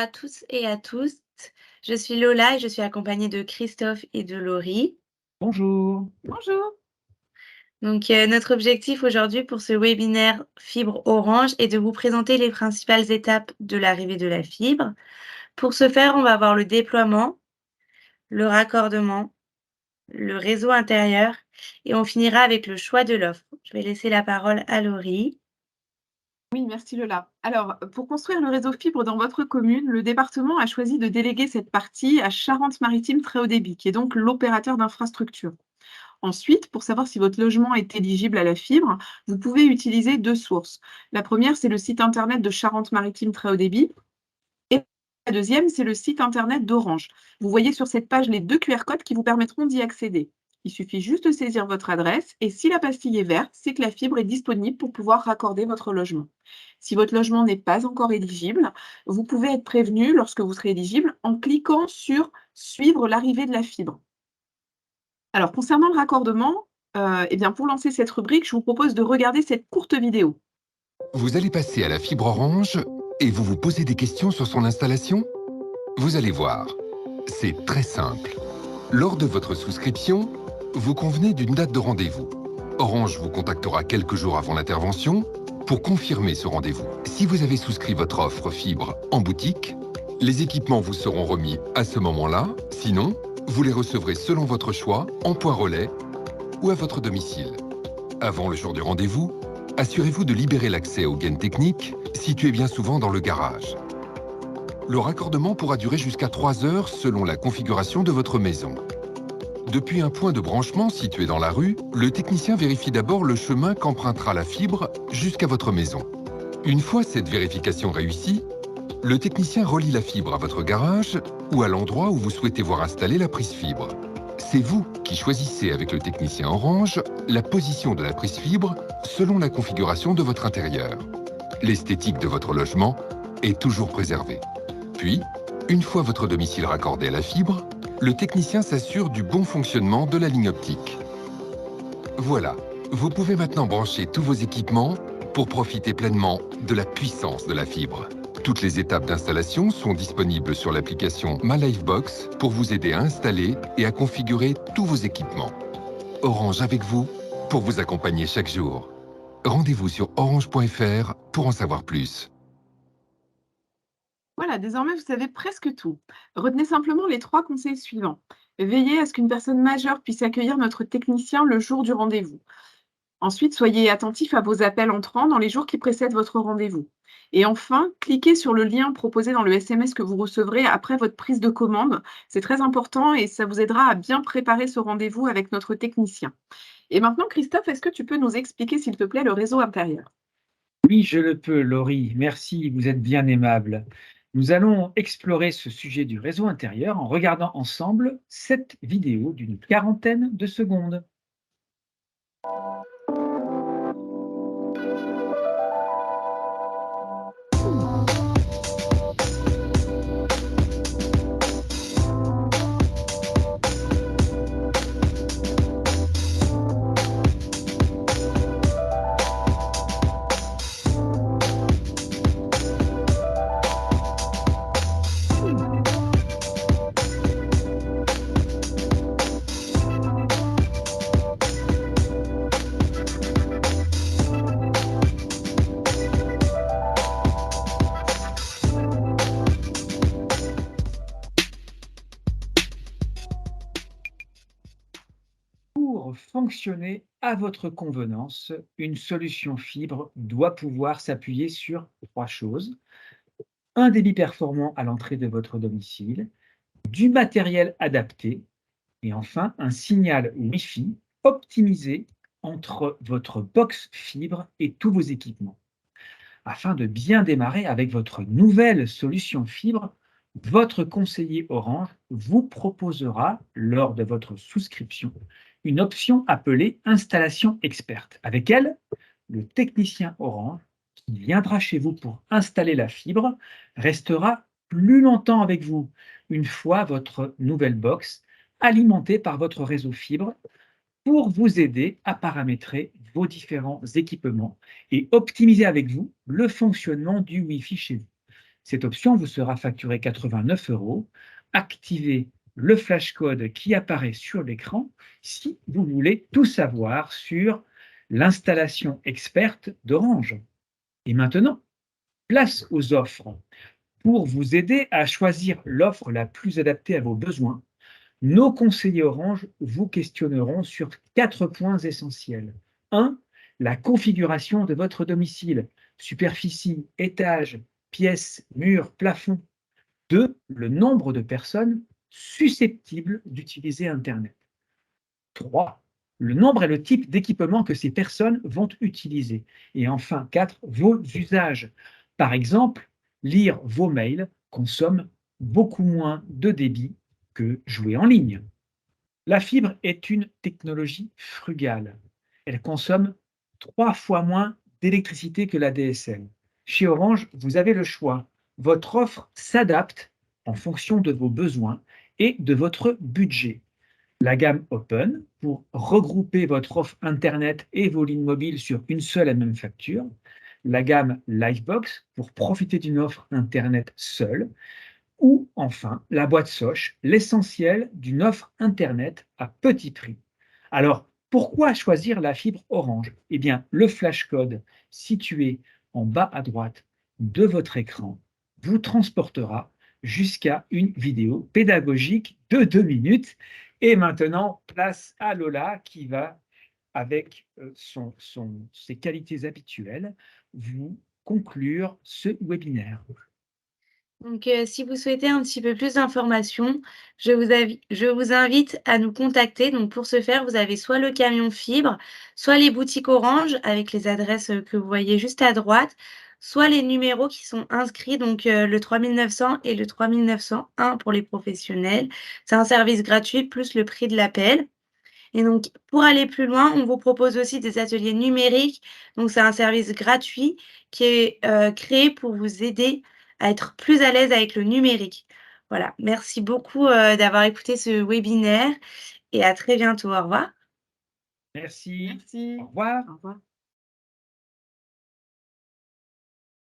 à tous et à tous. Je suis Lola et je suis accompagnée de Christophe et de Laurie. Bonjour. Bonjour. Notre objectif aujourd'hui pour ce webinaire Fibre Orange est de vous présenter les principales étapes de l'arrivée de la fibre. Pour ce faire, on va voir le déploiement, le raccordement, le réseau intérieur et on finira avec le choix de l'offre. Je vais laisser la parole à Laurie. Oui, merci Lola. Alors, pour construire le réseau fibre dans votre commune, le département a choisi de déléguer cette partie à Charente-Maritime Très Haut Débit, qui est donc l'opérateur d'infrastructure. Ensuite, pour savoir si votre logement est éligible à la fibre, vous pouvez utiliser deux sources. La première, c'est le site internet de Charente-Maritime Très Haut Débit. Et la deuxième, c'est le site internet d'Orange. Vous voyez sur cette page les deux QR codes qui vous permettront d'y accéder. Il suffit juste de saisir votre adresse et si la pastille est verte, c'est que la fibre est disponible pour pouvoir raccorder votre logement. Si votre logement n'est pas encore éligible, vous pouvez être prévenu lorsque vous serez éligible en cliquant sur Suivre l'arrivée de la fibre. Alors, concernant le raccordement, eh bien, pour lancer cette rubrique, je vous propose de regarder cette courte vidéo. Vous allez passer à la fibre Orange et vous vous posez des questions sur son installation? Vous allez voir, c'est très simple. Lors de votre souscription, vous convenez d'une date de rendez-vous. Orange vous contactera quelques jours avant l'intervention pour confirmer ce rendez-vous. Si vous avez souscrit votre offre fibre en boutique, les équipements vous seront remis à ce moment-là. Sinon, vous les recevrez selon votre choix, en point relais ou à votre domicile. Avant le jour du rendez-vous, assurez-vous de libérer l'accès aux gaines techniques, situées bien souvent dans le garage. Le raccordement pourra durer jusqu'à 3 heures selon la configuration de votre maison. Depuis un point de branchement situé dans la rue, le technicien vérifie d'abord le chemin qu'empruntera la fibre jusqu'à votre maison. Une fois cette vérification réussie, le technicien relie la fibre à votre garage ou à l'endroit où vous souhaitez voir installer la prise fibre. C'est vous qui choisissez avec le technicien Orange la position de la prise fibre selon la configuration de votre intérieur. L'esthétique de votre logement est toujours préservée. Puis, une fois votre domicile raccordé à la fibre, le technicien s'assure du bon fonctionnement de la ligne optique. Voilà, vous pouvez maintenant brancher tous vos équipements pour profiter pleinement de la puissance de la fibre. Toutes les étapes d'installation sont disponibles sur l'application MyLifebox pour vous aider à installer et à configurer tous vos équipements. Orange avec vous pour vous accompagner chaque jour. Rendez-vous sur orange.fr pour en savoir plus. Voilà, désormais, vous savez presque tout. Retenez simplement les 3 conseils suivants. Veillez à ce qu'une personne majeure puisse accueillir notre technicien le jour du rendez-vous. Ensuite, soyez attentif à vos appels entrants dans les jours qui précèdent votre rendez-vous. Et enfin, cliquez sur le lien proposé dans le SMS que vous recevrez après votre prise de commande. C'est très important et ça vous aidera à bien préparer ce rendez-vous avec notre technicien. Et maintenant, Christophe, est-ce que tu peux nous expliquer, s'il te plaît, le réseau intérieur? Oui, je le peux, Laurie. Merci, vous êtes bien aimable. Nous allons explorer ce sujet du réseau intérieur en regardant ensemble cette vidéo d'une quarantaine de secondes. Pour fonctionner à votre convenance, une solution fibre doit pouvoir s'appuyer sur 3 choses. Un débit performant à l'entrée de votre domicile, du matériel adapté et enfin un signal Wi-Fi optimisé entre votre box fibre et tous vos équipements. Afin de bien démarrer avec votre nouvelle solution fibre, votre conseiller Orange vous proposera, lors de votre souscription, une option appelée Installation experte. Avec elle, le technicien Orange qui viendra chez vous pour installer la fibre restera plus longtemps avec vous, une fois votre nouvelle box alimentée par votre réseau fibre, pour vous aider à paramétrer vos différents équipements et optimiser avec vous le fonctionnement du Wi-Fi chez vous. Cette option vous sera facturée 89 €. Activez le flash code qui apparaît sur l'écran si vous voulez tout savoir sur l'installation experte d'Orange. Et maintenant, place aux offres. Pour vous aider à choisir l'offre la plus adaptée à vos besoins, nos conseillers Orange vous questionneront sur 4 points essentiels. 1. La configuration de votre domicile, superficie, étage, pièces, murs, plafond. 2. Le nombre de personnes susceptibles d'utiliser Internet. 3. Le nombre et le type d'équipement que ces personnes vont utiliser. Et enfin, 4. Vos usages. Par exemple, lire vos mails consomme beaucoup moins de débit que jouer en ligne. La fibre est une technologie frugale. Elle consomme 3 fois moins d'électricité que la DSL. Chez Orange, vous avez le choix. Votre offre s'adapte en fonction de vos besoins et de votre budget. La gamme Open pour regrouper votre offre Internet et vos lignes mobiles sur une seule et même facture. La gamme Livebox pour profiter d'une offre Internet seule. Ou enfin, la boîte Soch, l'essentiel d'une offre Internet à petit prix. Alors, pourquoi choisir la fibre Orange? Eh bien, le flash code situé en bas à droite de votre écran vous transportera jusqu'à une vidéo pédagogique de 2 minutes. Et maintenant, place à Lola qui va, avec ses qualités habituelles, vous conclure ce webinaire. Donc, si vous souhaitez un petit peu plus d'informations, je vous invite à nous contacter. Donc, pour ce faire, vous avez soit le camion fibre, soit les boutiques Orange avec les adresses que vous voyez juste à droite, soit les numéros qui sont inscrits, donc le 3900 et le 3901 pour les professionnels. C'est un service gratuit plus le prix de l'appel. Et donc, pour aller plus loin, on vous propose aussi des ateliers numériques. Donc, c'est un service gratuit qui est créé pour vous aider à être plus à l'aise avec le numérique. Voilà, merci beaucoup d'avoir écouté ce webinaire et à très bientôt. Au revoir. Merci. Merci. Au revoir. Au revoir.